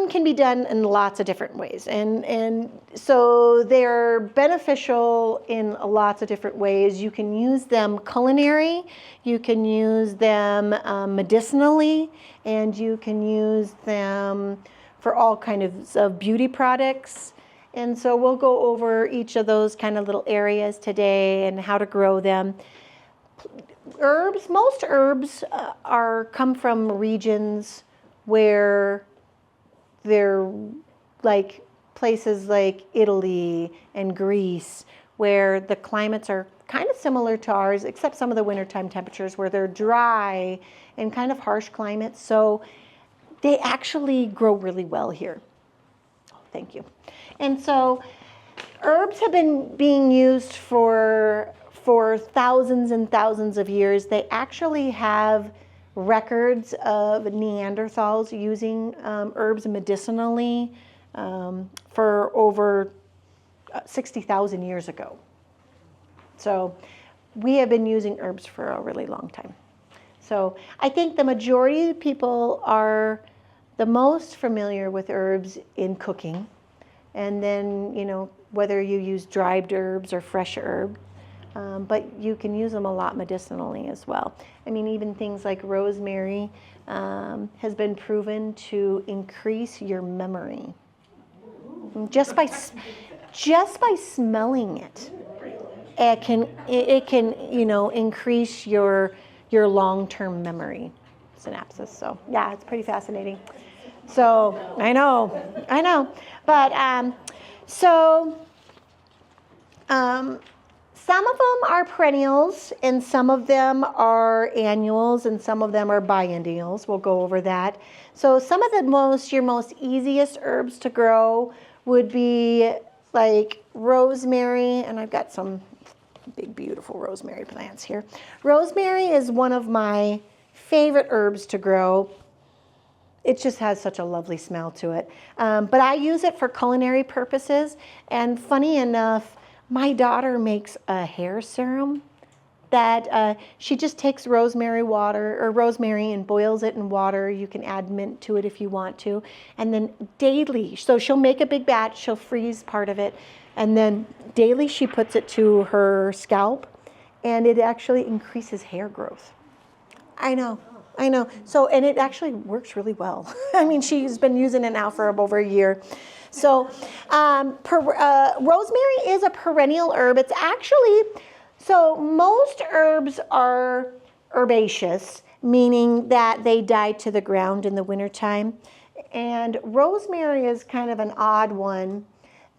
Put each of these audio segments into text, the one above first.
garden can be done in lots of different ways, and so they're beneficial in lots of different ways. You can use them culinary, you can use them medicinally, and you can use them for all kinds of beauty products. And so we'll go over each of those kind of little areas today and how to grow them. Herbs, most herbs come from regions where they're like places like Italy and Greece, where the climates are kind of similar to ours, except some of the wintertime temperatures where they're dry and kind of harsh climates. So they actually grow really well here. Oh, thank you. And so herbs have been being used for thousands and thousands of years. They actually have records of Neanderthals using herbs medicinally for over 60,000 years ago. So we have been using herbs for a really long time. So I think the majority of the people are the most familiar with herbs in cooking. And then, you know, whether you use dried herbs or fresh herbs, but you can use them a lot medicinally as well. I mean, even things like rosemary has been proven to increase your memory just by smelling it. It can you know, increase your long-term memory synapses. So yeah, it's pretty fascinating. So I know, but some of them are perennials, and some of them are annuals, and some of them are biennials. We'll go over that. So some of your most easiest herbs to grow would be like rosemary, and I've got some big, beautiful rosemary plants here. Rosemary is one of my favorite herbs to grow. It just has such a lovely smell to it. But I use it for culinary purposes, and funny enough, my daughter makes a hair serum that she just takes rosemary and boils it in water. You can add mint to it if you want to. And then daily, so she'll make a big batch, she'll freeze part of it, and then daily she puts it to her scalp, and it actually increases hair growth. I know. So, and it actually works really well. I mean, she's been using it now for over a year. So rosemary is a perennial herb. It's actually, so most herbs are herbaceous, meaning that they die to the ground in the wintertime. And rosemary is kind of an odd one,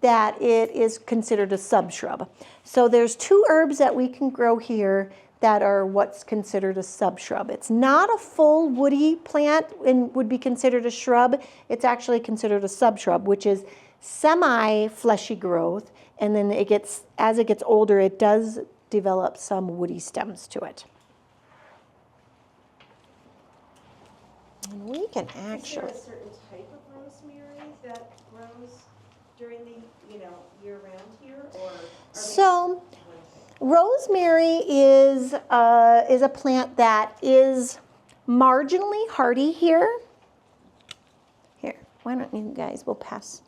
that it is considered a subshrub. So there's two herbs that we can grow here that are what's considered a subshrub. It's not a full woody plant and would be considered a shrub. It's actually considered a subshrub, which is semi-fleshy growth, and then as it gets older, it does develop some woody stems to it. And we can actually... Is there a certain type of rosemary that grows during the, year-round here, or? So, rosemary is a plant that is marginally hardy here. Here, why don't you guys, we'll pass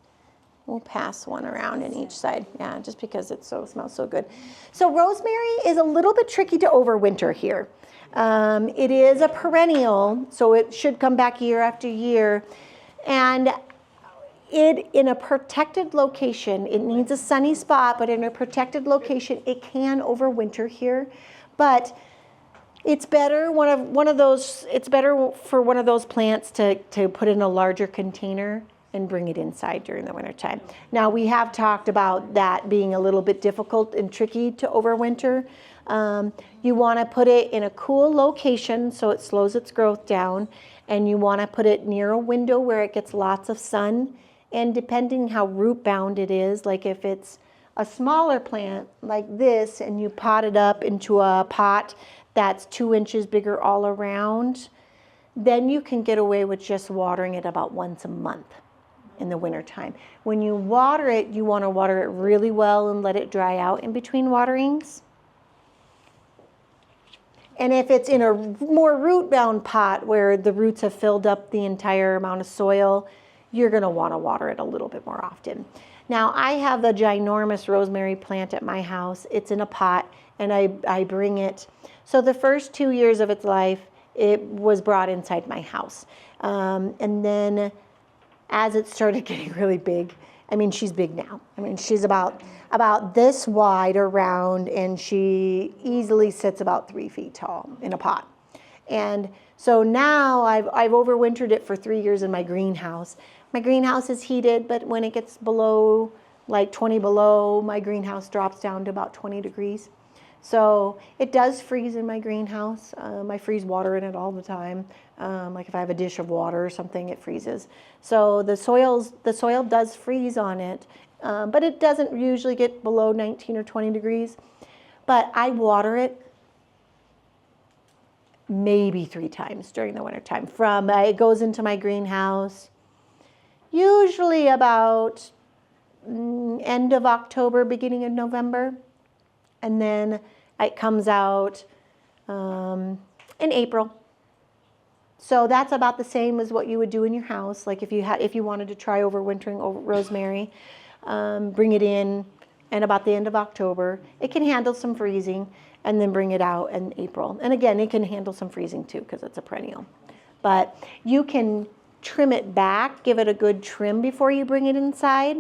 one around in each side. Yeah, just because it smells so good. So rosemary is a little bit tricky to overwinter here. It is a perennial, so it should come back year after year. And in a protected location, it needs a sunny spot, but in a protected location, it can overwinter here. But it's better it's better for one of those plants to put in a larger container and bring it inside during the wintertime. Now, we have talked about that being a little bit difficult and tricky to overwinter. You want to put it in a cool location so it slows its growth down, and you want to put it near a window where it gets lots of sun. And depending how root bound it is, like if it's a smaller plant like this and you pot it up into a pot that's 2 inches bigger all around, then you can get away with just watering it about once a month in the wintertime. When you water it, you want to water it really well and let it dry out in between waterings. And if it's in a more root-bound pot where the roots have filled up the entire amount of soil, you're going to want to water it a little bit more often. Now, I have the ginormous rosemary plant at my house. It's in a pot, and I bring it. So the first 2 years of its life, it was brought inside my house. And then as it started getting really big, I mean, she's big now. I mean, she's about this wide around, and she easily sits about 3 feet tall in a pot. And so now I've overwintered it for 3 years in my greenhouse. My greenhouse is heated, but when it gets below, like 20 below, my greenhouse drops down to about 20 degrees. So it does freeze in my greenhouse. I freeze water in it all the time. Like if I have a dish of water or something, it freezes. So the soil does freeze on it, but it doesn't usually get below 19 or 20 degrees. But I water it maybe 3 times during the wintertime. It goes into my greenhouse usually about end of October, beginning of November. And then it comes out in April. So that's about the same as what you would do in your house. Like if you wanted to try overwintering rosemary, bring it in and about the end of October. It can handle some freezing, and then bring it out in April. And again, it can handle some freezing too because it's a perennial. But you can trim it back, give it a good trim before you bring it inside.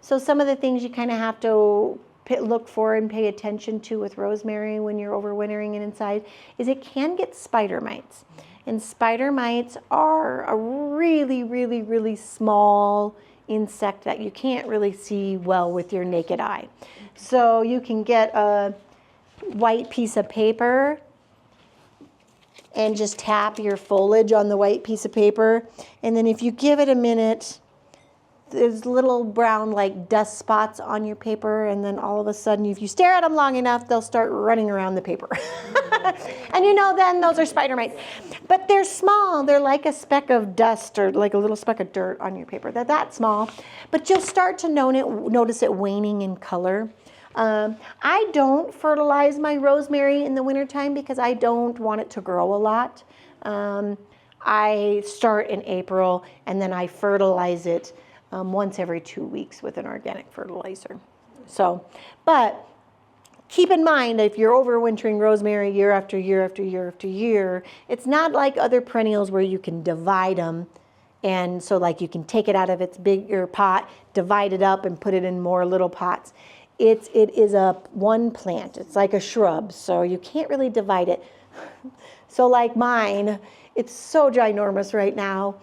So some of the things you kind of have to look for and pay attention to with rosemary when you're overwintering it inside is it can get spider mites. And spider mites are a really, really, really small insect that you can't really see well with your naked eye. So you can get a white piece of paper and just tap your foliage on the white piece of paper. And then if you give it a minute, there's little brown like dust spots on your paper, and then all of a sudden, if you stare at them long enough, they'll start running around the paper. And then those are spider mites. But they're small. They're like a speck of dust or like a little speck of dirt on your paper. They're that small. But you'll start to notice it waning in color. I don't fertilize my rosemary in the wintertime because I don't want it to grow a lot. I start in April, and then I fertilize it once every 2 weeks with an organic fertilizer. So, but keep in mind, if you're overwintering rosemary year after year after year after year, it's not like other perennials where you can divide them. And so like you can take it out of its bigger pot, divide it up and put it in more little pots. It is a one plant. It's like a shrub, so you can't really divide it. So like mine, it's so ginormous right now.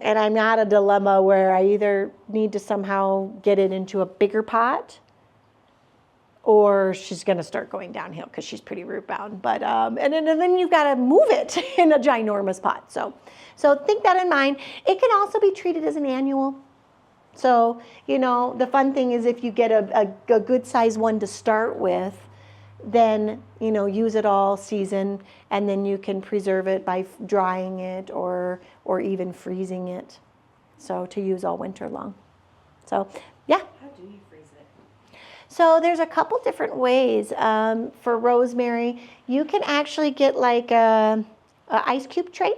And I'm at a dilemma where I either need to somehow get it into a bigger pot, or she's going to start going downhill because she's pretty root bound. But and then you've got to move it in a ginormous pot. So think that in mind. It can also be treated as an annual. So the fun thing is if you get a good size one to start with, then use it all season, and then you can preserve it by drying it or even freezing it, so to use all winter long. So yeah. How do you freeze it? So there's a couple different ways. For rosemary, you can actually get like a ice cube tray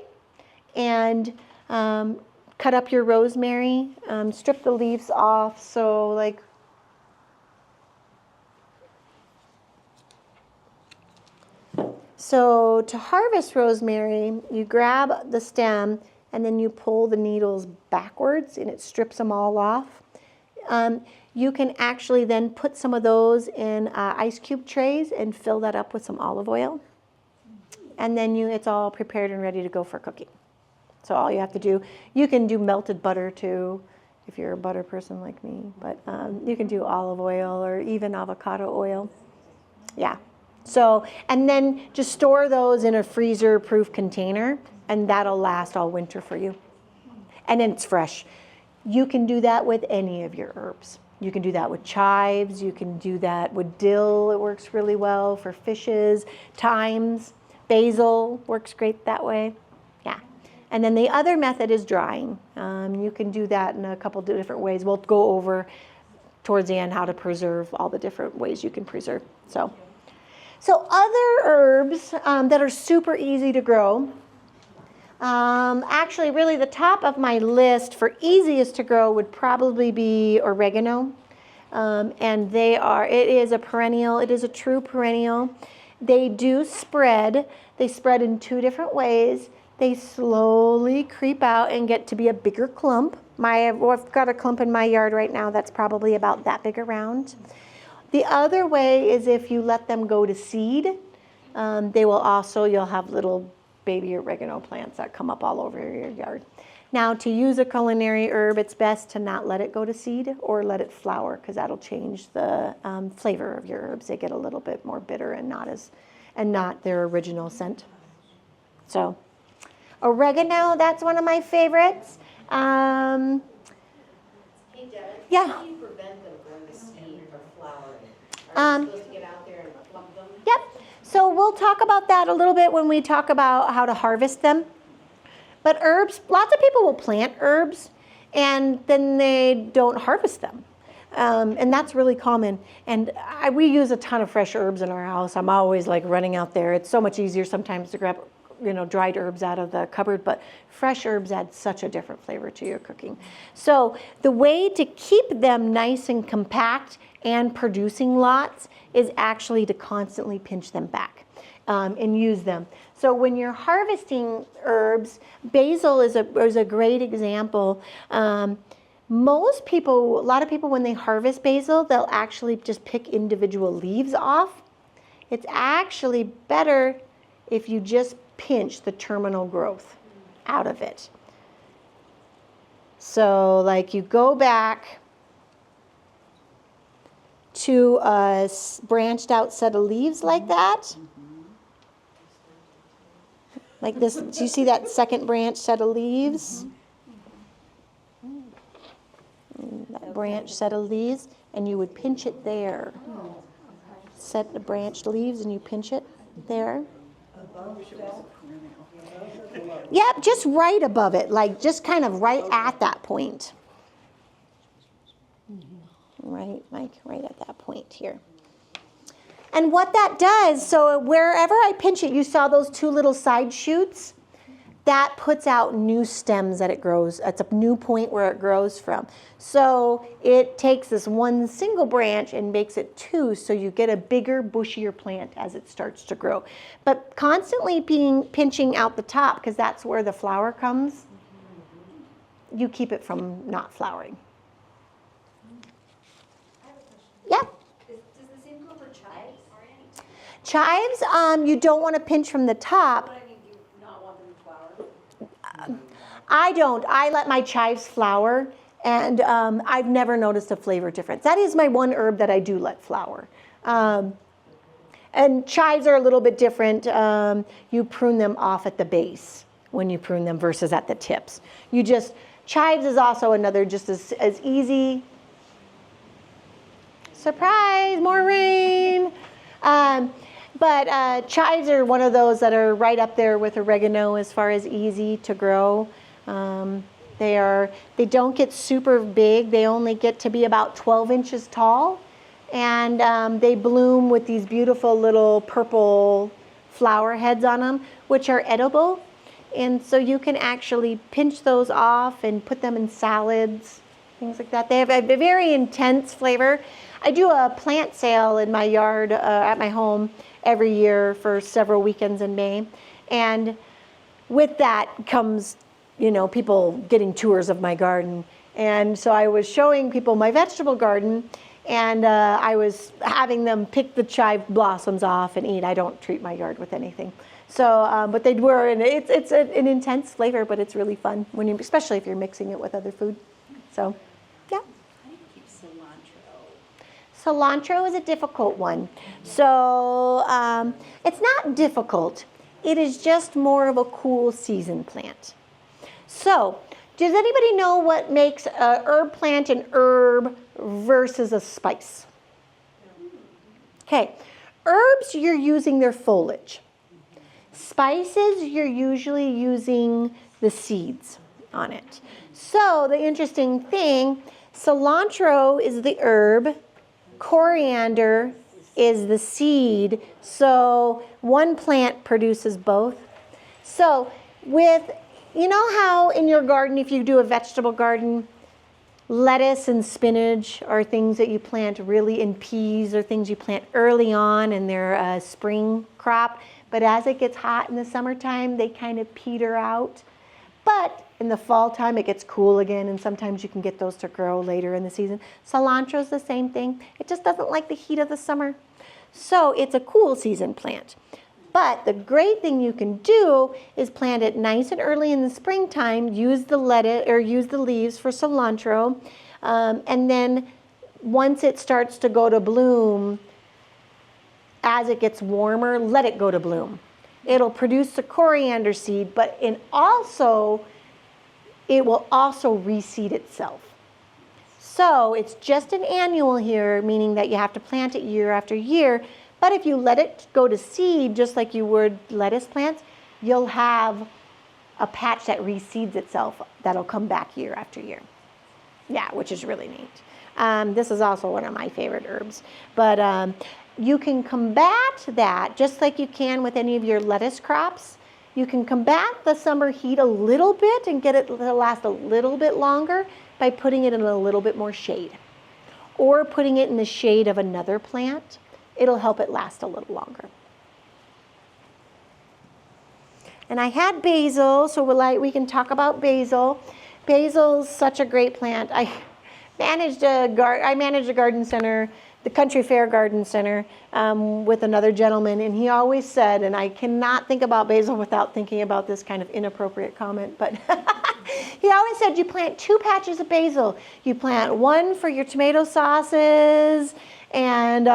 and cut up your rosemary, strip the leaves off. So like So to harvest rosemary, you grab the stem and then you pull the needles backwards and it strips them all off. You can actually then put some of those in ice cube trays and fill that up with some olive oil. And then it's all prepared and ready to go for cooking. So all you have to do, you can do melted butter too, if you're a butter person like me, but you can do olive oil or even avocado oil. Yeah. So, and then just store those in a freezer-proof container, and that'll last all winter for you. And then it's fresh. You can do that with any of your herbs. You can do that with chives. You can do that with dill. It works really well for fishes. Thymes, basil works great that way. Yeah. And then the other method is drying. You can do that in a couple of different ways. We'll go over towards the end how to preserve all the different ways you can preserve. So other herbs that are super easy to grow, Actually, really the top of my list for easiest to grow would probably be oregano. And it is a perennial, it is a true perennial. They do spread. They spread in two different ways. They slowly creep out and get to be a bigger clump. I've got a clump in my yard right now that's probably about that big around. The other way is if you let them go to seed. You'll have little baby oregano plants that come up all over your yard. Now, to use a culinary herb, it's best to not let it go to seed or let it flower, because that'll change the flavor of your herbs. They get a little bit more bitter and not their original scent. So, oregano, that's one of my favorites. Hey, Deb, Yeah. how do you prevent them going to seed or flowering? Are you supposed to get out there and plump them? Yep. So we'll talk about that a little bit when we talk about how to harvest them. But herbs, lots of people will plant herbs and then they don't harvest them. And that's really common. And we use a ton of fresh herbs in our house. I'm always like running out there. It's so much easier sometimes to grab, dried herbs out of the cupboard, but fresh herbs add such a different flavor to your cooking. So the way to keep them nice and compact and producing lots is actually to constantly pinch them back and use them. So when you're harvesting herbs, basil is a great example. A lot of people, when they harvest basil, they'll actually just pick individual leaves off. It's actually better if you just pinch the terminal growth out of it. So like you go back to a branched out set of leaves like that. Like this, do you see that second branch set of leaves? That branch set of leaves, and you would pinch it there. Set the branched leaves and you pinch it there. Yep, just right above it, like just kind of right at that point. Right at that point here. And what that does, so wherever I pinch it, you saw those two little side shoots? That puts out new stems that it grows. It's a new point where it grows from. So it takes this one single branch and makes it two, so you get a bigger, bushier plant as it starts to grow. But constantly pinching out the top, because that's where the flower comes, you keep it from not flowering. Yeah? Does the same go for chives? Chives, you don't want to pinch from the top. What I mean, do you not want them to flower? I don't. I let my chives flower, and I've never noticed a flavor difference. That is my one herb that I do let flower. And chives are a little bit different. You prune them off at the base when you prune them versus at the tips. Chives is also another just as easy. Surprise, more rain. But chives are one of those that are right up there with oregano as far as easy to grow. They don't get super big. They only get to be about 12 inches tall. And they bloom with these beautiful little purple flower heads on them, which are edible. And so you can actually pinch those off and put them in salads, things like that. They have a very intense flavor. I do a plant sale in my yard at my home every year for several weekends in May. And with that comes, people getting tours of my garden. And so I was showing people my vegetable garden, and I was having them pick the chive blossoms off and eat. I don't treat my yard with anything. So, but they were, and it's an intense flavor, but it's really fun, especially if you're mixing it with other food. So, yeah. Cilantro is a difficult one. So it's not difficult. It is just more of a cool season plant. So does anybody know what makes a herb plant an herb versus a spice? Okay, herbs, you're using their foliage. Spices, you're usually using the seeds on it. So the interesting thing, cilantro is the herb, coriander is the seed, so one plant produces both. So You know how in your garden, if you do a vegetable garden, lettuce and spinach are things that you plant really, and peas are things you plant early on and they're a spring crop. But as it gets hot in the summertime, they kind of peter out. But in the fall time, it gets cool again, and sometimes you can get those to grow later in the season. Cilantro is the same thing. It just doesn't like the heat of the summer. So it's a cool season plant. But the great thing you can do is plant it nice and early in the springtime, use the lettuce or use the leaves for cilantro, and then once it starts to go to bloom, as it gets warmer, let it go to bloom. It'll produce the coriander seed, but it will also reseed itself. So it's just an annual here, meaning that you have to plant it year after year. But if you let it go to seed, just like you would lettuce plants, you'll have a patch that reseeds itself that'll come back year after year. Yeah, which is really neat. This is also one of my favorite herbs. But you can combat that just like you can with any of your lettuce crops. You can combat the summer heat a little bit and get it to last a little bit longer by putting it in a little bit more shade. Or putting it in the shade of another plant. It'll help it last a little longer. And I had basil, so we can talk about basil. Basil's such a great plant. I managed a garden center, the Country Fair Garden Center, with another gentleman, and he always said, and I cannot think about basil without thinking about this kind of inappropriate comment, but he always said you plant 2 patches of basil. You plant one for your tomato sauces and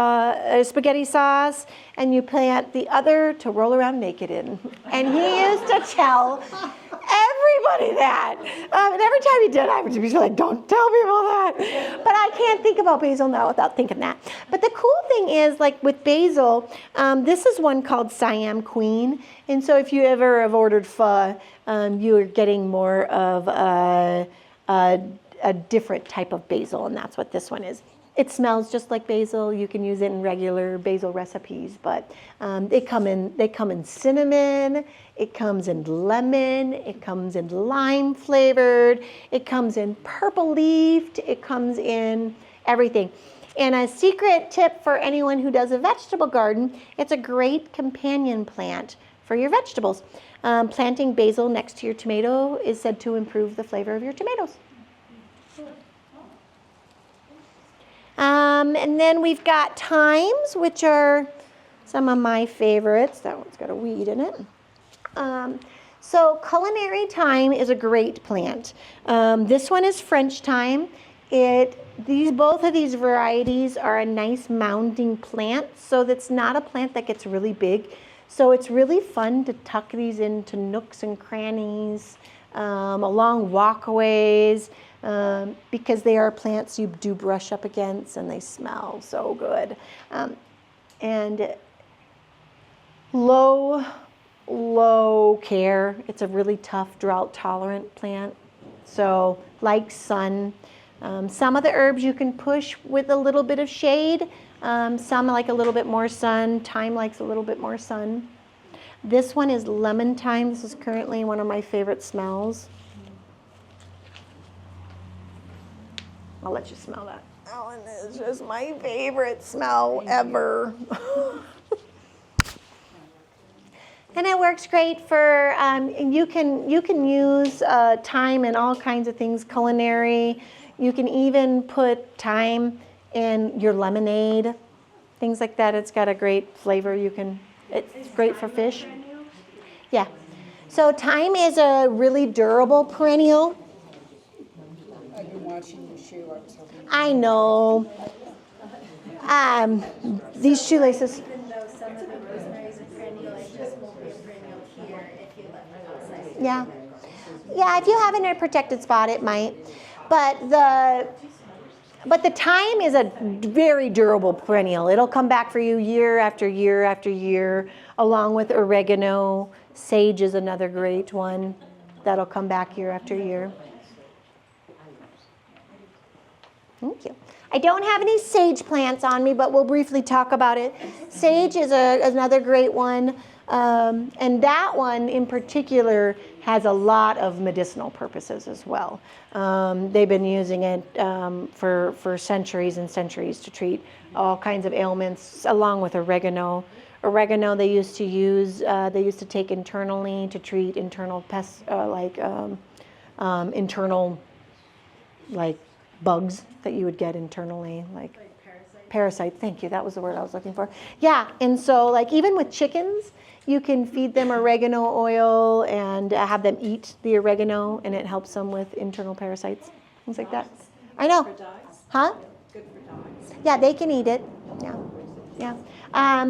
spaghetti sauce, and you plant the other to roll around naked in. And he used to tell everybody that. And every time he did, I would be like, don't tell people that. But I can't think about basil now without thinking that. But the cool thing is, like with basil, this is one called Siam Queen. And so if you ever have ordered pho, you're getting more of a different type of basil, and that's what this one is. It smells just like basil. You can use it in regular basil recipes, but they come in cinnamon, it comes in lemon, it comes in lime flavored, it comes in purple leafed, it comes in everything. And a secret tip for anyone who does a vegetable garden, it's a great companion plant for your vegetables. Planting basil next to your tomato is said to improve the flavor of your tomatoes. And then we've got thymes, which are some of my favorites. That one's got a weed in it. So culinary thyme is a great plant. This one is French thyme. Both of these varieties are a nice mounding plant, so that's not a plant that gets really big. So it's really fun to tuck these into nooks and crannies, along walkways, because they are plants you do brush up against and they smell so good. And low care. It's a really tough drought tolerant plant. So like sun. Some of the herbs you can push with a little bit of shade. Some like a little bit more sun. Thyme likes a little bit more sun. This one is lemon thyme. This is currently one of my favorite smells. I'll let you smell that. Oh, and it's just my favorite smell ever. And it works great for, you can use thyme in all kinds of things, culinary. You can even put thyme in your lemonade, things like that. It's got a great flavor. It's great for fish. Yeah. So thyme is a really durable perennial. I've been watching your shoe. I was hoping. I know. These shoelaces. Even though some of the rosemary is a perennial, it just won't be a perennial here if you let it outside. Yeah. Yeah, if you have it in a protected spot, it might. But the thyme is a very durable perennial. It'll come back for you year after year after year, along with oregano. Sage is another great one that'll come back year after year. Thank you. I don't have any sage plants on me, but we'll briefly talk about it. Sage is another great one. And that one in particular has a lot of medicinal purposes as well. They've been using it for centuries and centuries to treat all kinds of ailments, along with oregano. Oregano they used to take internally to treat internal pests, internal like bugs that you would get internally, like parasites. Thank you, that was the word I was looking for. Yeah, and so like even with chickens, you can feed them oregano oil and have them eat the oregano, and it helps them with internal parasites, things like that. I know. For dogs? Huh? Good for dogs. Yeah, they can eat it. Yeah, yeah.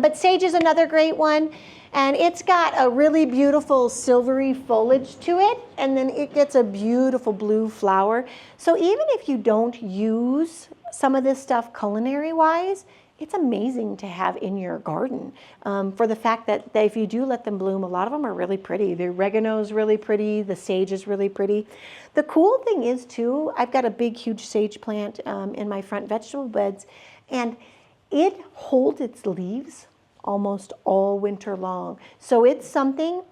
But sage is another great one, and it's got a really beautiful silvery foliage to it, and then it gets a beautiful blue flower. So even if you don't use some of this stuff culinary-wise, it's amazing to have in your garden for the fact that if you do let them bloom, a lot of them are really pretty. The oregano is really pretty. The sage is really pretty. The cool thing is, too, I've got a big, huge sage plant in my front vegetable beds, and it holds its leaves almost all winter long. So it's something,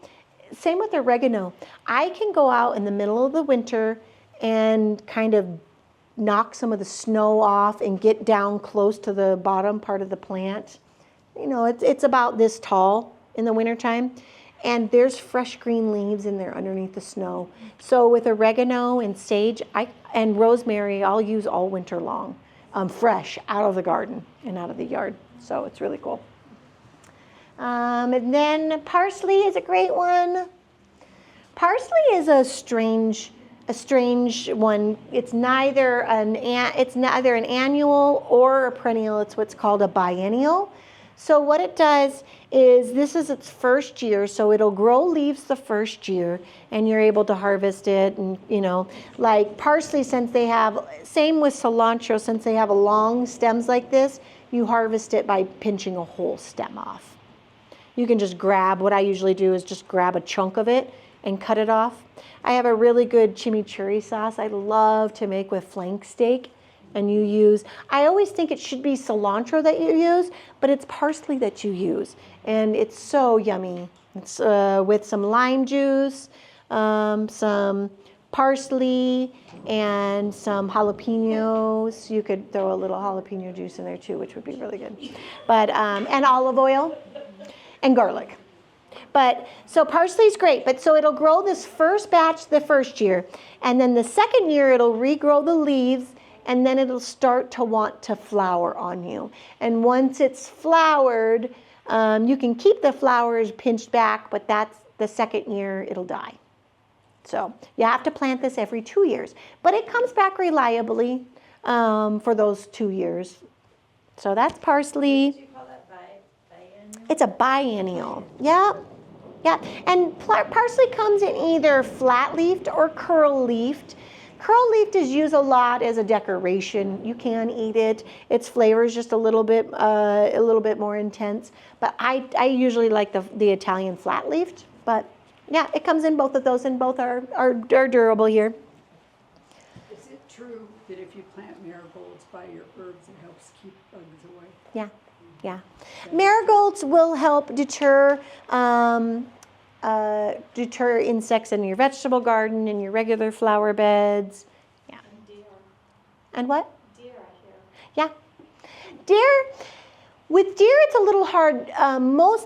same with oregano. I can go out in the middle of the winter and kind of knock some of the snow off and get down close to the bottom part of the plant. You know, it's about this tall in the wintertime, and there's fresh green leaves in there underneath the snow. So with oregano and sage and rosemary, I'll use all winter long, fresh out of the garden and out of the yard. So it's really cool. And then parsley is a great one. Parsley is a strange one. It's neither an annual or a perennial. It's what's called a biennial. So what it does is, this is its first year, so it'll grow leaves the first year, and you're able to harvest it. And you know, like parsley, since they have, same with cilantro, since they have long stems like this, you harvest it by pinching a whole stem off. You can just grab, what I usually do is just grab a chunk of it and cut it off. I have a really good chimichurri sauce I love to make with flank steak, and you use, I always think it should be cilantro that you use, but it's parsley that you use, and it's so yummy. It's with some lime juice, some parsley, and some jalapenos. You could throw a little jalapeno juice in there too, which would be really good. But and olive oil and garlic. But so parsley's great, but so it'll grow this first batch the first year, and then the second year it'll regrow the leaves, and then it'll start to want to flower on you. And once it's flowered, you can keep the flowers pinched back, but that's the second year it'll die. So you have to plant this every 2 years, but it comes back reliably for those 2 years. So that's parsley. What did you call that, biennial? It's a biennial. Yeah. Yeah. And parsley comes in either flat-leafed or curl-leafed. Curl-leafed is used a lot as a decoration. You can eat it. Its flavor is just a little bit more intense. But I usually like the Italian flat-leafed. But yeah, it comes in both of those, and both are durable here. Is it true that if you plant marigolds by your herbs, it helps keep bugs away? Yeah, yeah. Marigolds will help deter insects in your vegetable garden, in your regular flower beds. Yeah. And deer. And what? Deer, I hear. Yeah. Deer. With deer, it's a little hard.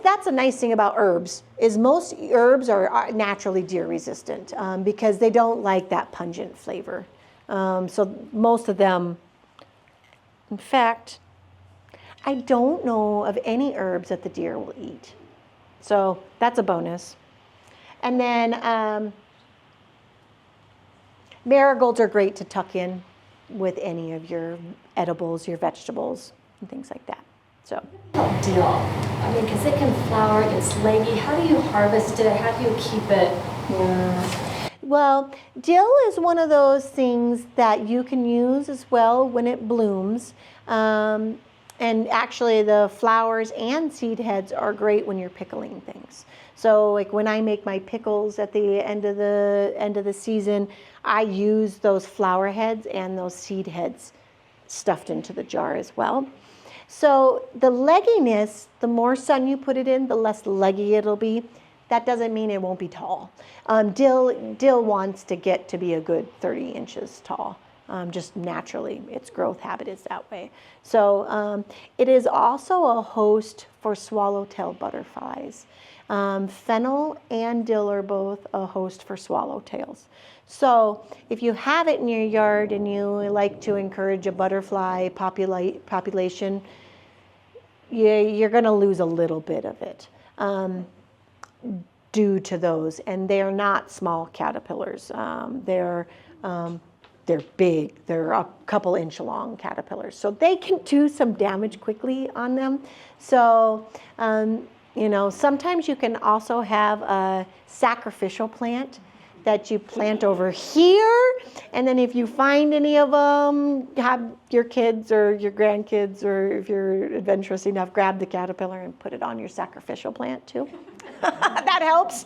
That's a nice thing about herbs, is most herbs are naturally deer resistant because they don't like that pungent flavor. So most of them, in fact, I don't know of any herbs that the deer will eat. So that's a bonus. And then marigolds are great to tuck in with any of your edibles, your vegetables, and things like that. So. Dill. I mean, because it can flower, it's leggy. How do you harvest it? How do you keep it? Well, dill is one of those things that you can use as well when it blooms. And actually the flowers and seed heads are great when you're pickling things. So like when I make my pickles at the end of the season, I use those flower heads and those seed heads stuffed into the jar as well. So the legginess, the more sun you put it in, the less leggy it'll be. that doesn't mean it won't be tall. Dill wants to get to be a good 30 inches tall. Just naturally, its growth habit is that way. So it is also a host for swallowtail butterflies. Fennel and dill are both a host for swallowtails. So if you have it in your yard and you like to encourage a butterfly population, you're going to lose a little bit of it due to those. And they are not small caterpillars. They're big. They're a couple inch long caterpillars. So they can do some damage quickly on them. So, you know, sometimes you can also have a sacrificial plant that you plant over here. And then if you find any of them, have your kids or your grandkids, or if you're adventurous enough, grab the caterpillar and put it on your sacrificial plant too. That helps.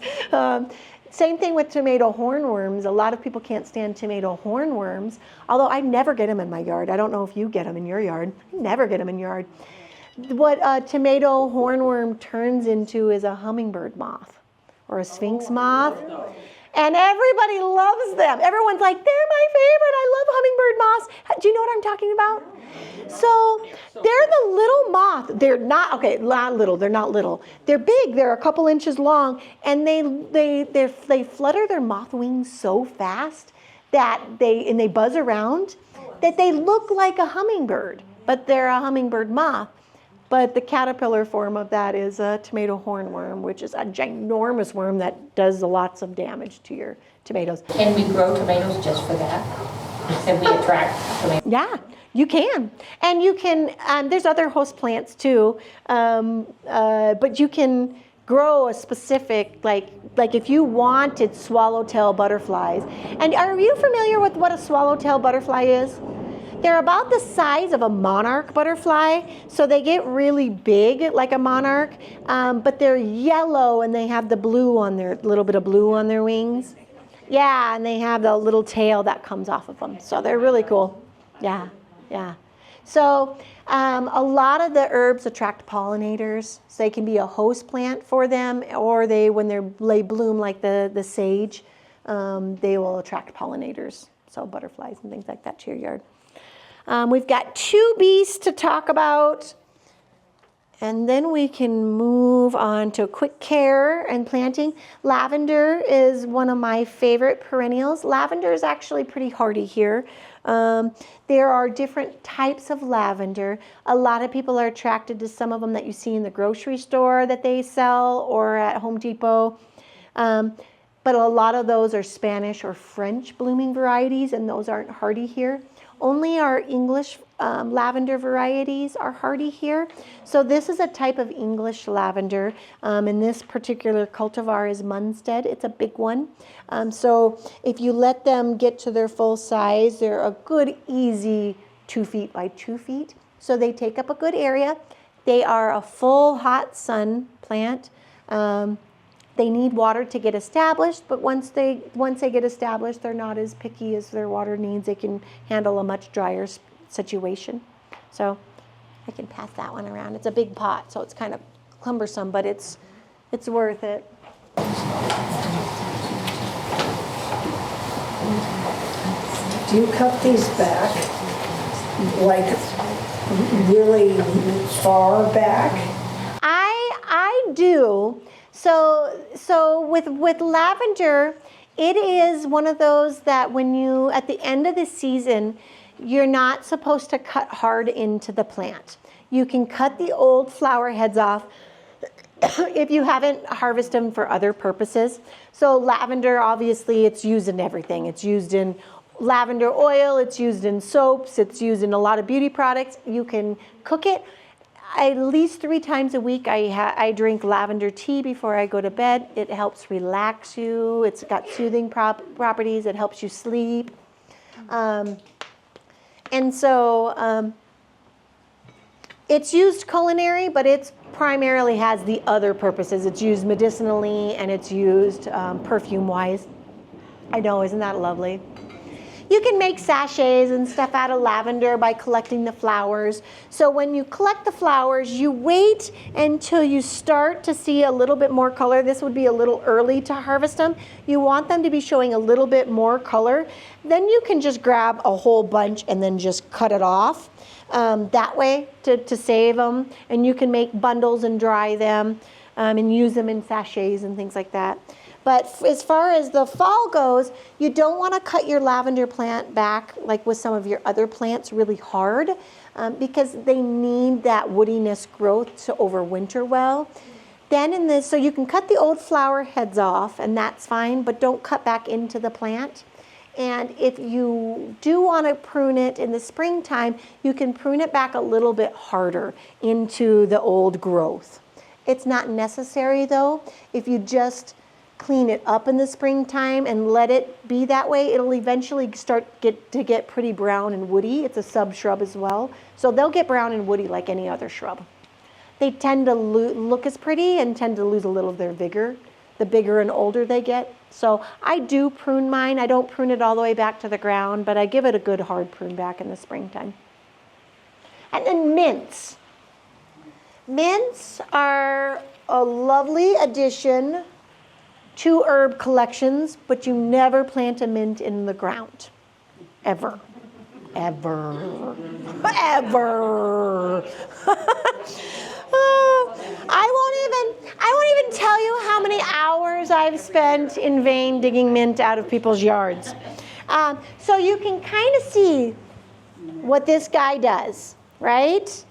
Same thing with tomato hornworms. A lot of people can't stand tomato hornworms, although I never get them in my yard. I don't know if you get them in your yard. I never get them in your yard. What a tomato hornworm turns into is a hummingbird moth or a sphinx moth. And everybody loves them. Everyone's like, they're my favorite. I love hummingbird moths. Do you know what I'm talking about? So they're the little moth. They're not, okay, not little. They're not little. They're big. They're a couple inches long. And they flutter their moth wings so fast that they buzz around that they look like a hummingbird. But they're a hummingbird moth. But the caterpillar form of that is a tomato hornworm, which is a ginormous worm that does lots of damage to your tomatoes. Can we grow tomatoes just for that? Can we attract tomatoes? Yeah, you can. And you can, there's other host plants too, but you can grow a specific, like if you wanted swallowtail butterflies. And are you familiar with what a swallowtail butterfly is? They're about the size of a monarch butterfly, so they get really big like a monarch, but they're yellow and they have the blue on their, little bit of blue on their wings. Yeah, and they have the little tail that comes off of them, so they're really cool. Yeah, yeah. So a lot of the herbs attract pollinators, so they can be a host plant for them, or when they bloom like the sage, they will attract pollinators, so butterflies and things like that to your yard. We've got 2 beasts to talk about, and then we can move on to quick care and planting. Lavender is one of my favorite perennials. Lavender is actually pretty hardy here. There are different types of lavender. A lot of people are attracted to some of them that you see in the grocery store that they sell or at Home Depot. But a lot of those are Spanish or French blooming varieties, and those aren't hardy here. Only our English lavender varieties are hardy here. So this is a type of English lavender, and this particular cultivar is Munstead. It's a big one. So if you let them get to their full size, they're a good, easy 2 feet by 2 feet. So they take up a good area. They are a full hot sun plant. They need water to get established, but once they get established, they're not as picky as their water needs. They can handle a much drier situation. So I can pass that one around. It's a big pot, so it's kind of cumbersome, but it's worth it. Do you cut these back, like really far back? I do. So with lavender, it is one of those that when you, at the end of the season, you're not supposed to cut hard into the plant. You can cut the old flower heads off if you haven't harvested them for other purposes. So lavender, obviously, it's used in everything. It's used in lavender oil, it's used in soaps, it's used in a lot of beauty products. You can cook it. At least 3 times a week, I drink lavender tea before I go to bed. It helps relax you. It's got soothing properties. It helps you sleep. And so it's used culinary, but it's primarily has the other purposes. It's used medicinally and it's used perfume-wise. I know, isn't that lovely? You can make sachets and stuff out of lavender by collecting the flowers. So when you collect the flowers, you wait until you start to see a little bit more color. This would be a little early to harvest them. You want them to be showing a little bit more color. Then you can just grab a whole bunch and then just cut it off that way to save them. And you can make bundles and dry them and use them in sachets and things like that. But as far as the fall goes, you don't want to cut your lavender plant back like with some of your other plants really hard because they need that woodiness growth to overwinter well. Then in this, so you can cut the old flower heads off and that's fine, but don't cut back into the plant. And if you do want to prune it in the springtime, you can prune it back a little bit harder into the old growth. It's not necessary though. If you just clean it up in the springtime and let it be that way, it'll eventually to get pretty brown and woody. It's a sub-shrub as well. So they'll get brown and woody like any other shrub. They tend to look as pretty and tend to lose a little of their vigor the bigger and older they get. So I do prune mine. I don't prune it all the way back to the ground, but I give it a good hard prune back in the springtime. And then mints. Mints are a lovely addition to herb collections, but you never plant a mint in the ground, ever, ever, ever. I won't even tell you how many hours I've spent in vain digging mint out of people's yards. So you can kind of see what this guy does, right?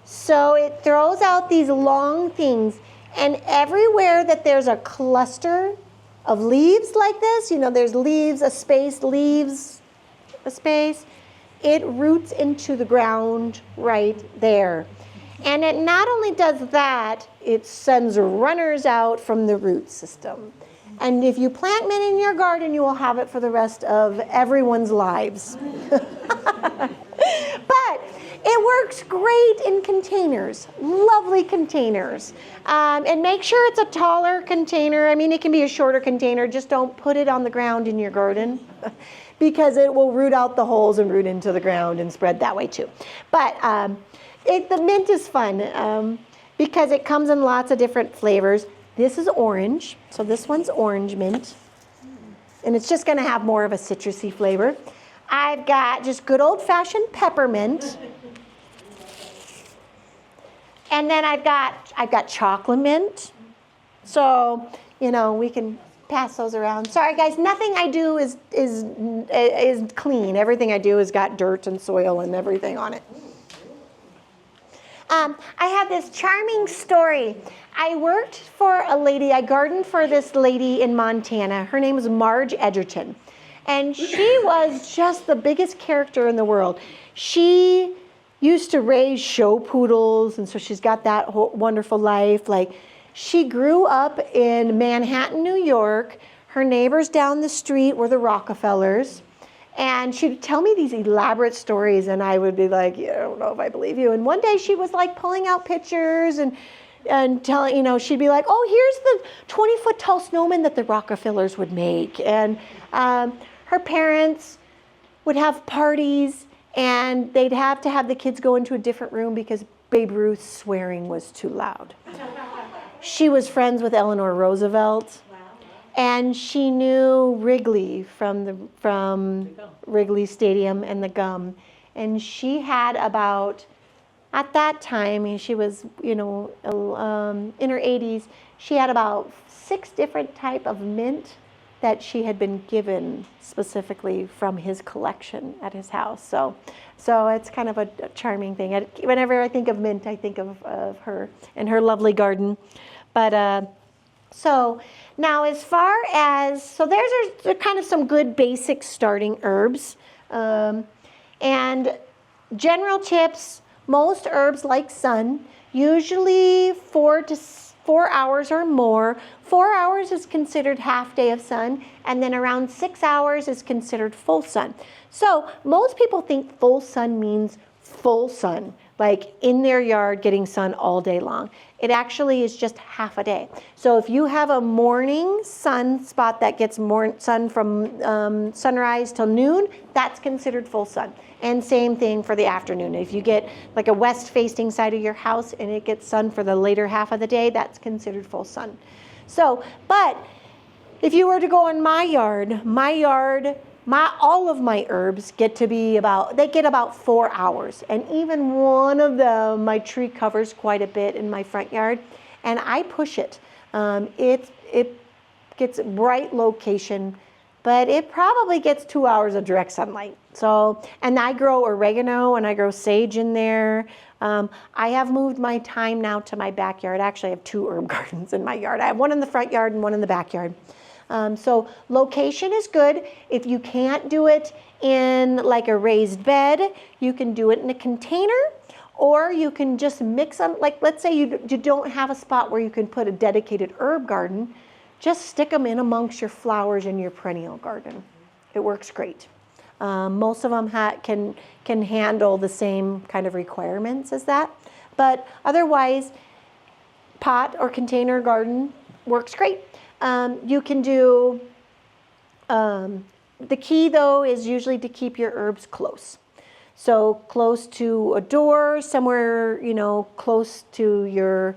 So it throws out these long things. And everywhere that there's a cluster of leaves like this, you know, there's leaves, a space, leaves, a space, it roots into the ground right there. And it not only does that, it sends runners out from the root system. And if you plant mint in your garden, you will have it for the rest of everyone's lives. But it works great in containers, lovely containers. And make sure it's a taller container. I mean, it can be a shorter container. Just don't put it on the ground in your garden because it will root out the holes and root into the ground and spread that way too. But the mint is fun because it comes in lots of different flavors. This is orange, so this one's orange mint. And it's just gonna have more of a citrusy flavor. I've got just good old-fashioned peppermint. And then I've got chocolate mint. So, you know, we can pass those around. Sorry guys, nothing I do is clean. Everything I do has got dirt and soil and everything on it. I have this charming story. I worked for a lady, I gardened for this lady in Montana. Her name was Marge Edgerton. And she was just the biggest character in the world. She used to raise show poodles, and so she's got that whole wonderful life. Like, she grew up in Manhattan, New York. Her neighbors down the street were the Rockefellers. And she'd tell me these elaborate stories, and I would be like, yeah, I don't know if I believe you. And one day she was like pulling out pictures and telling, you know, she'd be like, oh, here's the 20-foot tall snowman that the Rockefellers would make. And her parents would have parties, and they'd have to have the kids go into a different room because Babe Ruth's swearing was too loud. She was friends with Eleanor Roosevelt. And she knew Wrigley from Wrigley Stadium and the gum. And she had about, at that time, she was, you know, in her 80s, she had about 6 different type of mint that she had been given specifically from his collection at his house. So it's kind of a charming thing. Whenever I think of mint, I think of her and her lovely garden. But so now as far as, so there's kind of some good basic starting herbs. And general tips, most herbs like sun, usually 4 hours or more. 4 hours is considered half day of sun, and then around 6 hours is considered full sun. So most people think full sun means full sun, like in their yard getting sun all day long. It actually is just half a day. So if you have a morning sun spot that gets more sun from sunrise till noon, that's considered full sun. And same thing for the afternoon. If you get like a west facing side of your house and it gets sun for the later half of the day, that's considered full sun. So, but if you were to go in my yard, all of my herbs get about 4 hours. And even one of them, my tree covers quite a bit in my front yard, and I push it. It gets bright location, but it probably gets 2 hours of direct sunlight. So, and I grow oregano and I grow sage in there. I have moved my time now to my backyard. Actually, I have 2 herb gardens in my yard. I have one in the front yard and one in the backyard. So location is good. If you can't do it in like a raised bed, you can do it in a container, or you can just mix them. Like, let's say you don't have a spot where you can put a dedicated herb garden, just stick them in amongst your flowers in your perennial garden. It works great. Most of them can handle the same kind of requirements as that, but otherwise, pot or container garden works great. You can do, the key though is usually to keep your herbs close. So close to a door, somewhere, close to your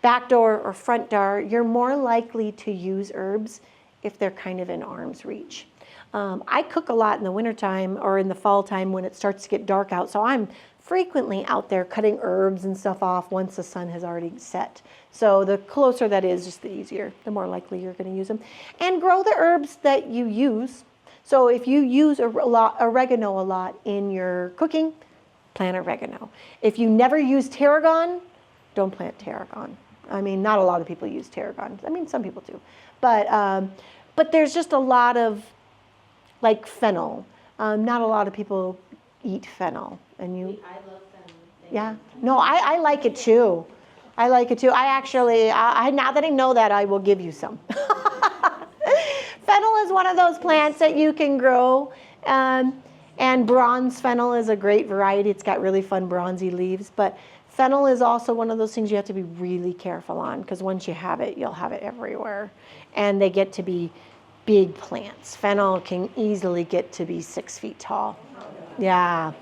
back door or front door, you're more likely to use herbs if they're kind of in arm's reach. I cook a lot in the wintertime or in the fall time when it starts to get dark out, so I'm frequently out there cutting herbs and stuff off once the sun has already set. So the closer that is, just the easier, the more likely you're going to use them. And grow the herbs that you use. So if you use oregano a lot in your cooking, plant oregano. If you never use tarragon, don't plant tarragon. I mean, not a lot of people use tarragon. I mean, some people do. But there's just a lot of, like fennel. Not a lot of people eat fennel. And you? I love them. Yeah. No, I like it too. I like it too. I actually, now that I know that, I will give you some. Fennel is one of those plants that you can grow. And bronze fennel is a great variety. It's got really fun bronzy leaves. But fennel is also one of those things you have to be really careful on, because once you have it, you'll have it everywhere. And they get to be big plants. Fennel can easily get to be 6 feet tall. Yeah.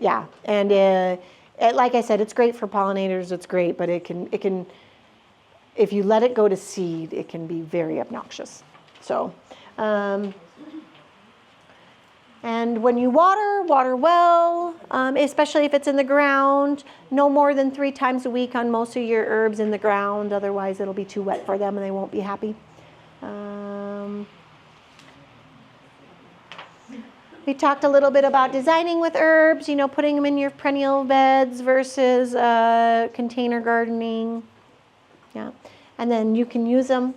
Yeah. And like I said, it's great for pollinators. It's great, but it can, if you let it go to seed, it can be very obnoxious. So, and when you water well, especially if it's in the ground, no more than 3 times a week on most of your herbs in the ground. Otherwise, it'll be too wet for them and they won't be happy. We talked a little bit about designing with herbs, putting them in your perennial beds versus container gardening. Yeah. And then you can use them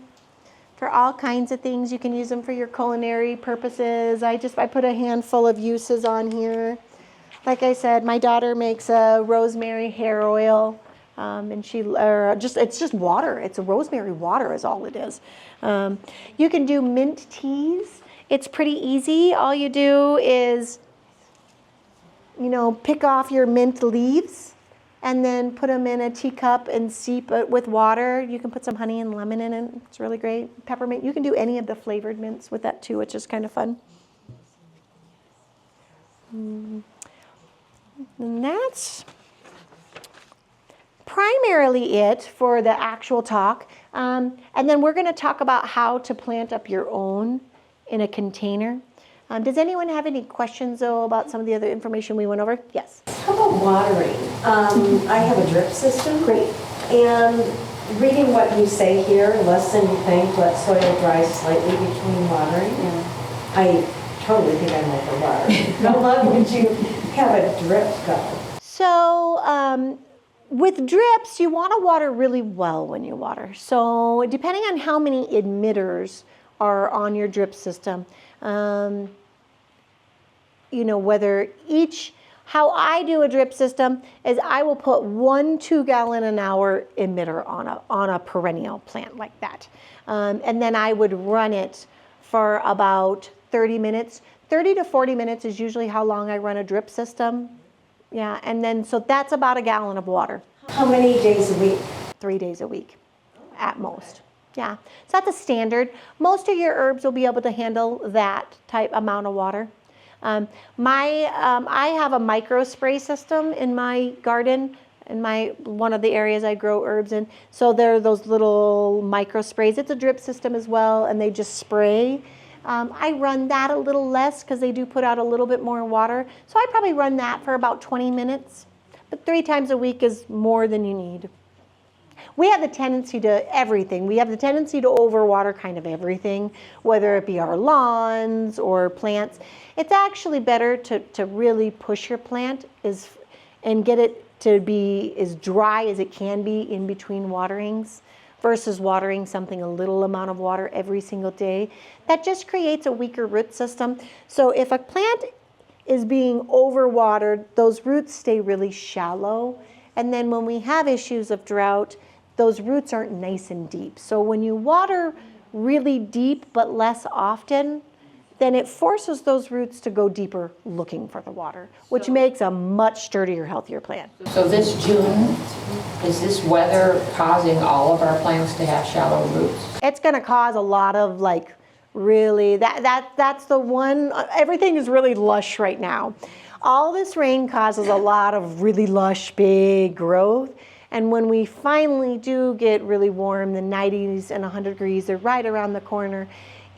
for all kinds of things. You can use them for your culinary purposes. I put a handful of uses on here. Like I said, my daughter makes a rosemary hair oil, and it's just water. It's a rosemary water is all it is. You can do mint teas. It's pretty easy. All you do is, pick off your mint leaves and then put them in a teacup and steep it with water. You can put some honey and lemon in it. It's really great. Peppermint. You can do any of the flavored mints with that too, which is kind of fun. And that's primarily it for the actual talk. And then we're going to talk about how to plant up your own in a container. Does anyone have any questions though about some of the other information we went over? Yes. How about watering? I have a drip system. Great. And reading what you say here, less than you think, let soil dry slightly between watering. Yeah. I totally think I'm overwatering. How long would you have a drip go? So with drips, you want to water really well when you water. So depending on how many emitters are on your drip system, whether how I do a drip system is I will put 1 2-gallon an hour emitter on a perennial plant like that. And then I would run it for about 30 minutes. 30 to 40 minutes is usually how long I run a drip system. yeah. And then, so that's about a gallon of water, How many days a week? 3 days a week at most. Yeah, so that's a standard. Most of your herbs will be able to handle that type amount of water. I have a micro spray system in my garden, in one of the areas I grow herbs in. So there are those little micro sprays. It's a drip system as well, and they just spray. I run that a little less because they do put out a little bit more water. So I probably run that for about 20 minutes. But 3 times a week is more than you need. We have the tendency to everything. We have the tendency to overwater kind of everything, whether it be our lawns or plants. It's actually better to really push your plant and get it to be as dry as it can be in between waterings versus watering something a little amount of water every single day. That just creates a weaker root system. So if a plant is being overwatered, those roots stay really shallow. And then when we have issues of drought, those roots aren't nice and deep. So when you water really deep but less often, then it forces those roots to go deeper looking for the water, which makes a much sturdier, healthier plant. So this June, is this weather causing all of our plants to have shallow roots? It's gonna cause a lot of really, that's the one, everything is really lush right now. All this rain causes a lot of really lush, big growth. And when we finally do get really warm, the 90s and 100 degrees, they're right around the corner,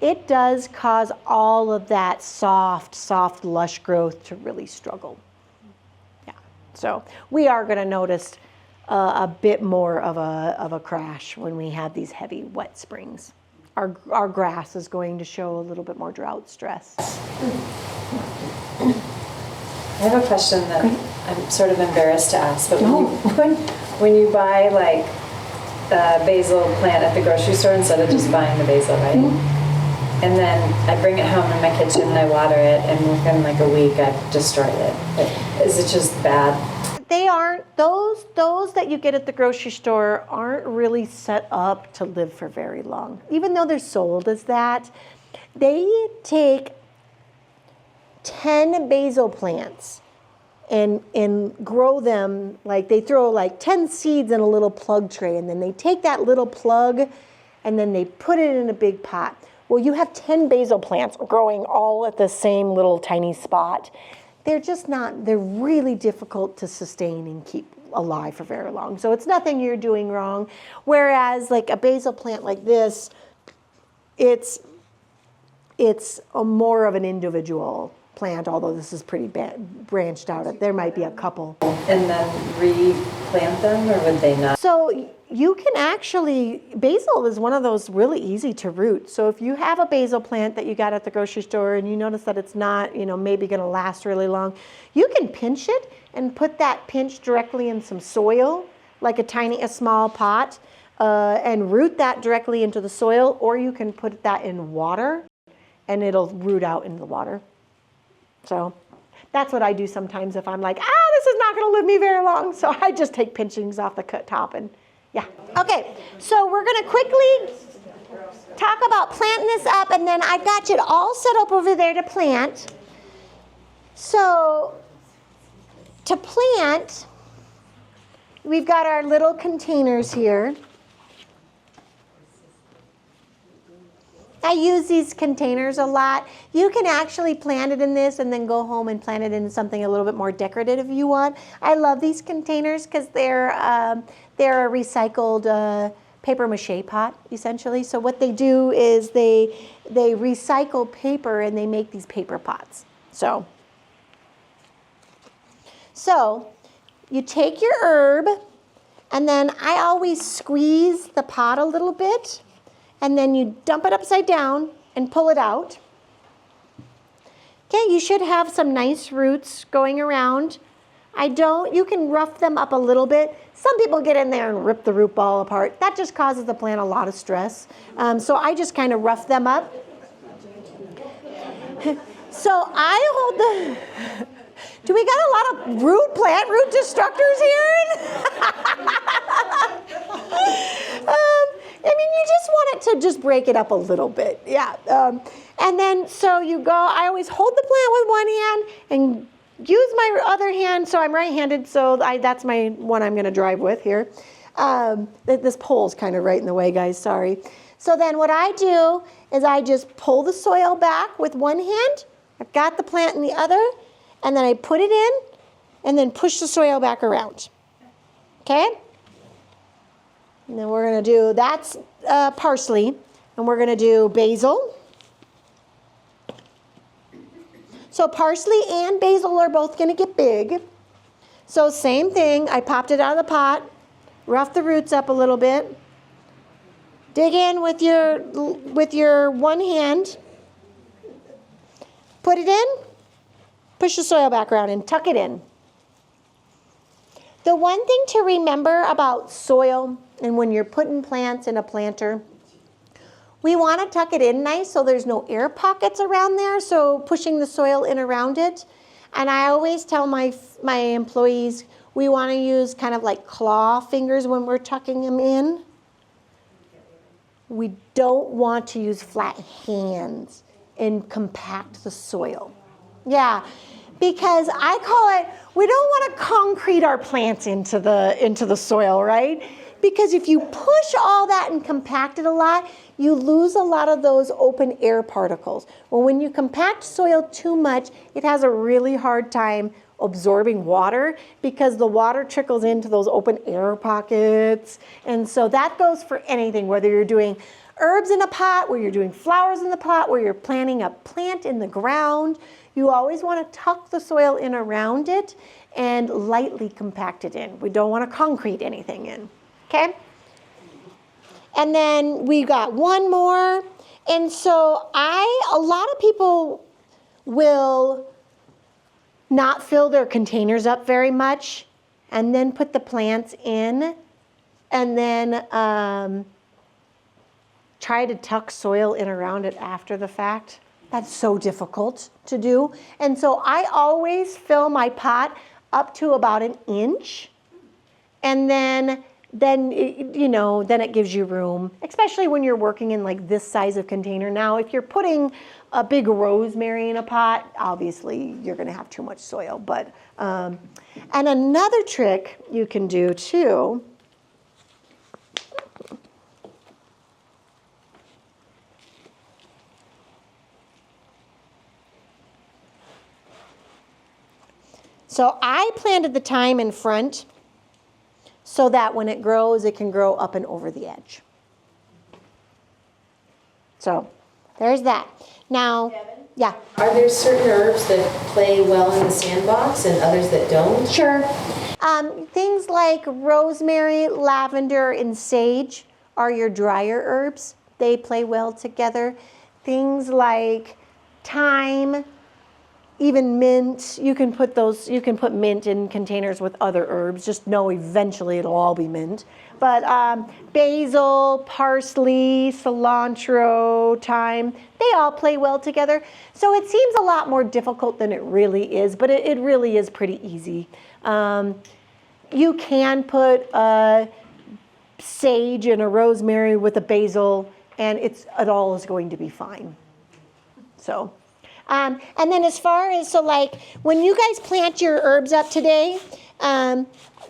it does cause all of that soft, lush growth to really struggle. Yeah, so we are gonna notice a bit more of a crash when we have these heavy, wet springs. Our grass is going to show a little bit more drought stress. I have a question that I'm sort of embarrassed to ask, but when you buy like a basil plant at the grocery store instead of just buying the basil, right? And then I bring it home in my kitchen and I water it, and within like a week I've destroyed it. Is it just bad? They aren't, those that you get at the grocery store aren't really set up to live for very long. Even though they're sold as that, they take 10 basil plants and grow them, like they throw like 10 seeds in a little plug tray, and then they take that little plug and then they put it in a big pot. Well, you have 10 basil plants growing all at the same little tiny spot. They're just not, they're really difficult to sustain and keep alive for very long. So it's nothing you're doing wrong. Whereas like a basil plant like this, it's a more of an individual plant, although this is pretty branched out. There might be a couple. And then replant them, or would they not? So you can actually, basil is one of those really easy to root. So if you have a basil plant that you got at the grocery store and you notice that it's not, maybe going to last really long, you can pinch it and put that pinch directly in some soil, like a small pot, and root that directly into the soil, or you can put that in water and it'll root out into the water. So that's what I do sometimes if I'm like, this is not going to live me very long. So I just take pinchings off the top and yeah. Okay, so we're going to quickly talk about planting this up, and then I've got it all set up over there to plant. So to plant, we've got our little containers here. I use these containers a lot. You can actually plant it in this and then go home and plant it in something a little bit more decorative if you want. I love these containers because they're a recycled paper mache pot, essentially. So what they do is they recycle paper and they make these paper pots. So you take your herb, and then I always squeeze the pot a little bit, and then you dump it upside down and pull it out. Okay, you should have some nice roots going around. You can rough them up a little bit. Some people get in there and rip the root ball apart. That just causes the plant a lot of stress. So I just kind of rough them up. So I hold the, do we got a lot of plant root destructors here? You just want it to just break it up a little bit, yeah. And then, so you go, I always hold the plant with one hand and use my other hand, so I'm right-handed, so that's my one I'm gonna drive with here. This pole's kind of right in the way, guys, sorry. So then what I do is I just pull the soil back with one hand, I've got the plant in the other, and then I put it in, and then push the soil back around, okay? And then we're gonna do, that's parsley, and we're gonna do basil. So parsley and basil are both gonna get big. So same thing, I popped it out of the pot, rough the roots up a little bit, dig in with your one hand, put it in, push the soil back around and tuck it in. The one thing to remember about soil and when you're putting plants in a planter, we want to tuck it in nice so there's no air pockets around there, so pushing the soil in around it. And I always tell my employees we want to use kind of like claw fingers when we're tucking them in. We don't want to use flat hands and compact the soil. Yeah, because I call it, we don't want to concrete our plants into the soil, right? Because if you push all that and compact it a lot, you lose a lot of those open air particles. Well, when you compact soil too much, it has a really hard time absorbing water because the water trickles into those open air pockets. And so that goes for anything, whether you're doing herbs in a pot, where you're doing flowers in the pot, where you're planting a plant in the ground. You always want to tuck the soil in around it and lightly compact it in. We don't want to concrete anything in, okay? And then we got one more. And so a lot of people will not fill their containers up very much and then put the plants in and then try to tuck soil in around it after the fact. That's so difficult to do. And so I always fill my pot up to about an inch. And then it gives you room, especially when you're working in like this size of container. Now, if you're putting a big rosemary in a pot, obviously you're gonna have too much soil. But, and another trick you can do too, so I planted the thyme in front so that when it grows, it can grow up and over the edge. So there's that. Now, yeah. Are there certain herbs that play well in the sandbox and others that don't? Sure. Things like rosemary, lavender, and sage are your drier herbs. They play well together. Things like thyme, even mint, you can put mint in containers with other herbs. Just know eventually it'll all be mint. But basil, parsley, cilantro, thyme, they all play well together. So it seems a lot more difficult than it really is, but it really is pretty easy. You can put a sage and a rosemary with a basil, and it all is going to be fine. So. And then as far as, so like when you guys plant your herbs up today,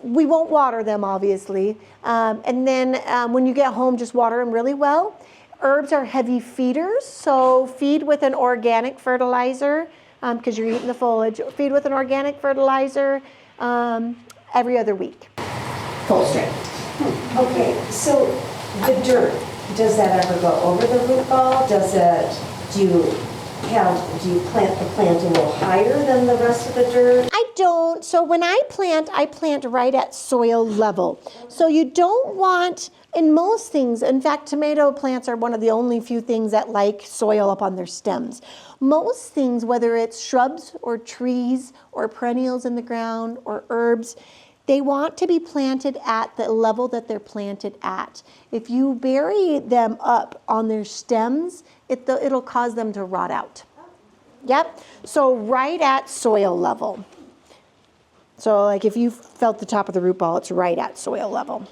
we won't water them obviously. And then when you get home, just water them really well. Herbs are heavy feeders, so feed with an organic fertilizer because you're eating the foliage. Feed with an organic fertilizer every other week. Full strength. Okay, so the dirt, does that ever go over the root ball? Do you plant the plant a little higher than the rest of the dirt? I don't. So when I plant right at soil level. So you don't want, in most things, in fact, tomato plants are one of the only few things that like soil up on their stems. Most things, whether it's shrubs or trees or perennials in the ground or herbs, they want to be planted at the level that they're planted at. If you bury them up on their stems, it'll cause them to rot out. Yep, so right at soil level. So like if you felt the top of the root ball, it's right at soil level.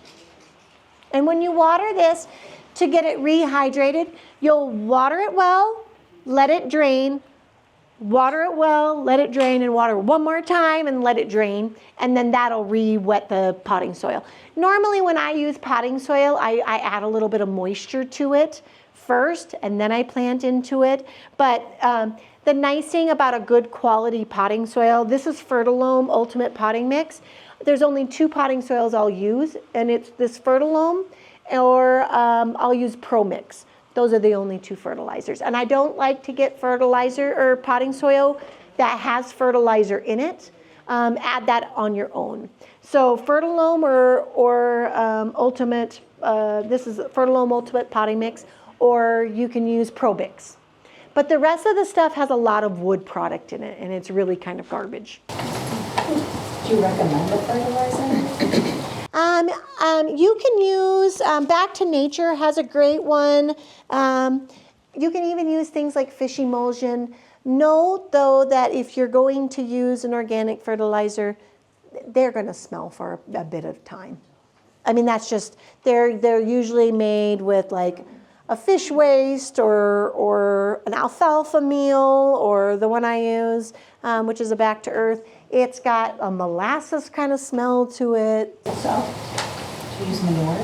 And when you water this to get it rehydrated, you'll water it well, let it drain, Water it well, let it drain, and water one more time and let it drain, and then that'll re-wet the potting soil. Normally when I use potting soil, I add a little bit of moisture to it first, and then I plant into it. But the nice thing about a good quality potting soil, this is Fertilome Ultimate Potting Mix. There's only 2 potting soils I'll use, and it's this Fertilome, or I'll use Pro Mix. Those are the only 2 fertilizers. And I don't like to get fertilizer or potting soil that has fertilizer in it. Add that on your own. So Fertilome or Ultimate, this is Fertilome Ultimate Potting Mix, or you can use Pro Mix. But the rest of the stuff has a lot of wood product in it, and it's really kind of garbage. Do you recommend a fertilizer? You can use, Back to Nature has a great one. You can even use things like fish emulsion. Note though that if you're going to use an organic fertilizer, they're going to smell for a bit of time. I mean, that's just, they're usually made with like a fish waste or an alfalfa meal, or the one I use, which is a Back to Earth. It's got a molasses kind of smell to it. So, Do you use manure?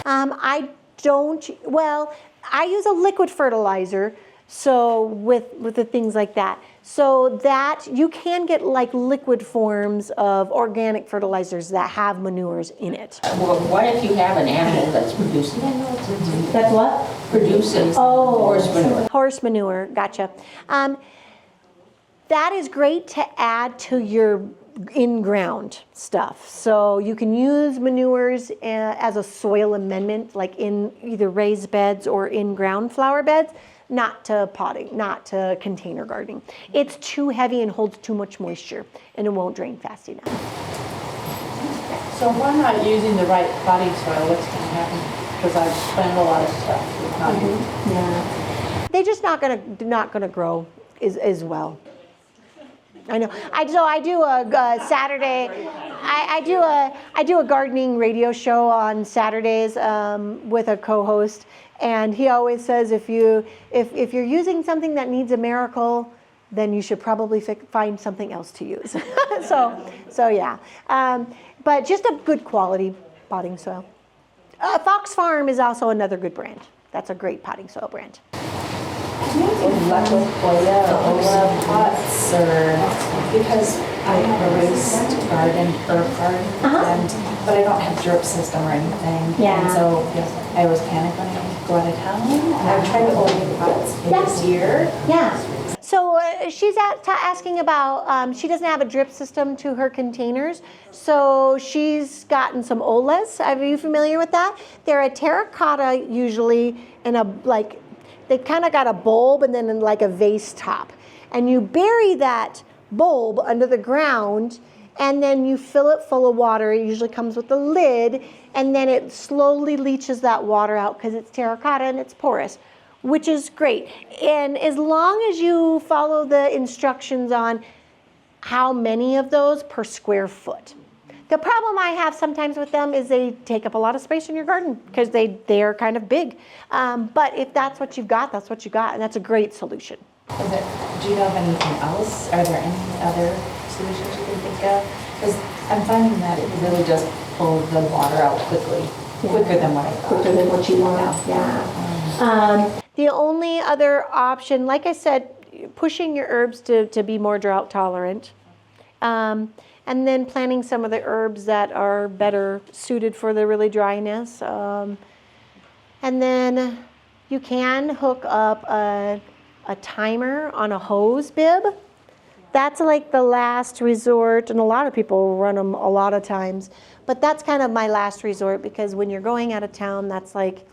I don't. Well, I use a liquid fertilizer. So with the things like that, so that you can get like liquid forms of organic fertilizers that have manures in it. Well, what if you have an animal that's producing? That's what? Producing horse manure. Horse manure, gotcha. That is great to add to your in-ground stuff. So you can use manures as a soil amendment, like in either raised beds or in-ground flower beds, not to potting, not to container gardening. It's too heavy and holds too much moisture, and it won't drain fast enough. So if I'm not using the right potting soil, what's going to happen? Because I've planted a lot of stuff with potting. Yeah, they're just not gonna grow as well. I know. I do a Saturday. I do a gardening radio show on Saturdays with a co-host, and he always says if you're using something that needs a miracle, then you should probably find something else to use. so yeah. But just a good quality potting soil. Fox Farm is also another good brand. That's a great potting soil brand. Luck with Hoya or Ola pots, or because I have a raised garden, herb garden, but I don't have drip system or anything. Yeah. And so I always panic when I go out of town. I've tried the Ola pots this year. Yeah. So she's asking about, she doesn't have a drip system to her containers, so she's gotten some Olas. Are you familiar with that? They're a terracotta usually, in a like, they kind of got a bulb and then in like a vase top. And you bury that bulb under the ground, and then you fill it full of water. It usually comes with a lid, and then it slowly leaches that water out because it's terracotta and it's porous, which is great. And as long as you follow the instructions on how many of those per square foot. The problem I have sometimes with them is they take up a lot of space in your garden because they're kind of big. But if that's what you've got, that's what you got, and that's a great solution. Do you know of anything else? Are there any other solutions you can think of? Because I'm finding that it really does pull the water out quickly, quicker than what I thought. Quicker than what you want, yeah. The only other option, like I said, pushing your herbs to be more drought tolerant. And then planting some of the herbs that are better suited for the really dryness. And then you can hook up a timer on a hose bib. That's like the last resort, and a lot of people run them a lot of times. But that's kind of my last resort, because when you're going out of town, that's like,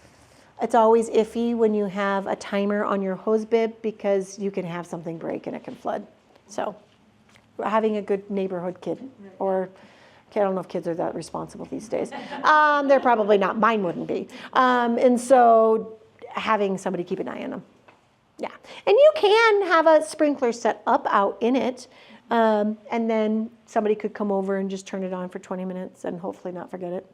it's always iffy when you have a timer on your hose bib, because you can have something break and it can flood. So having a good neighborhood kid, or I don't know if kids are that responsible these days. They're probably not. Mine wouldn't be. And so having somebody keep an eye on them. Yeah. And you can have a sprinkler set up out in it, and then somebody could come over and just turn it on for 20 minutes and hopefully not forget it.